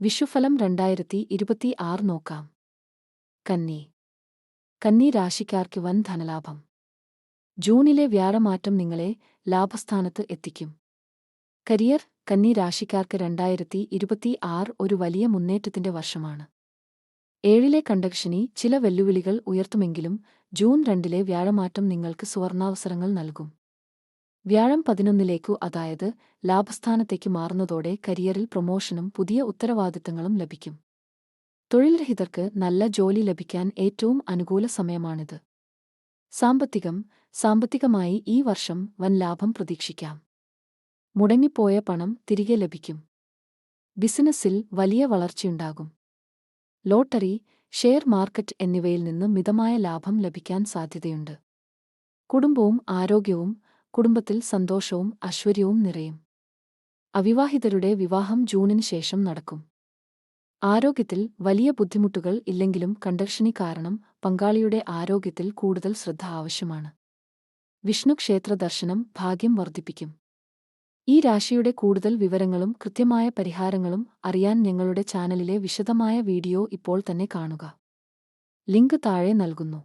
വിഷുഫലം 2026 നോക്കാം. കന്നി. കന്നി രാശിക്കാർക്ക് വൻ ധനലാഭം. ജൂണിലെ വ്യാഴമാറ്റം നിങ്ങളെ ലാഭസ്ഥാനത്ത് എത്തിക്കും. കരിയർ. കന്നി രാശിക്കാർക്ക് 2026 ഒരു വലിയ മുന്നേറ്റത്തിന്റെ വർഷമാണ്. 7ലെ കണ്ടകശനി ചില വെല്ലുവിളികൾ ഉയർത്തുമെങ്കിലും ജൂൺ 2ലെ വ്യാഴമാറ്റം നിങ്ങൾക്ക് സുവർണാവസരങ്ങൾ നൽകും. വ്യാഴം 11ലേക്കു, അതായത് ലാഭസ്ഥാനത്തേക്ക് മാറുന്നതോടെ കരിയറിൽ പ്രൊമോഷനും പുതിയ ഉത്തരവാദിത്തങ്ങളും ലഭിക്കും. തൊഴിൽരഹിതർക്ക് നല്ല ജോലി ലഭിക്കാൻ ഏറ്റവും അനുകൂല സമയമാണിത്. സാമ്പത്തികമായി ഈ വർഷം വൻ ലാഭം പ്രതീക്ഷിക്കാം. മുടങ്ങിപ്പോയ പണം തിരികെ ലഭിക്കും. ബിസിനസ്സിൽ വലിയ വളർച്ചയുണ്ടാകും. ലോട്ടറി, ഷെയർ മാർക്കറ്റ് എന്നിവയിൽ നിന്ന് മിതമായ ലാഭം ലഭിക്കാൻ സാധ്യതയുണ്ട്. കുടുംബവും ആരോഗ്യവും. കുടുംബത്തിൽ സന്തോഷവും ഐശ്വര്യവും നിറയും. അവിവാഹിതരുടെ വിവാഹം ജൂണിന് ശേഷം നടക്കും. ആരോഗ്യത്തിൽ വലിയ ബുദ്ധിമുട്ടുകൾ ഇല്ലെങ്കിലും കണ്ടകശനി കാരണം പങ്കാളിയുടെ ആരോഗ്യത്തിൽ കൂടുതൽ ശ്രദ്ധ ആവശ്യമാണ്. വിഷ്ണു ക്ഷേത്ര ദർശനം ഭാഗ്യം വർദ്ധിപ്പിക്കും. ഈ രാശിയുടെ കൂടുതൽ വിവരങ്ങളും കൃത്യമായ പരിഹാരങ്ങളും അറിയാൻ ഞങ്ങളുടെ ചാനലിലെ വിശദമായ വീഡിയോ ഇപ്പോൾ തന്നെ കാണുക. ലിങ്ക് താഴെ നൽകുന്നു.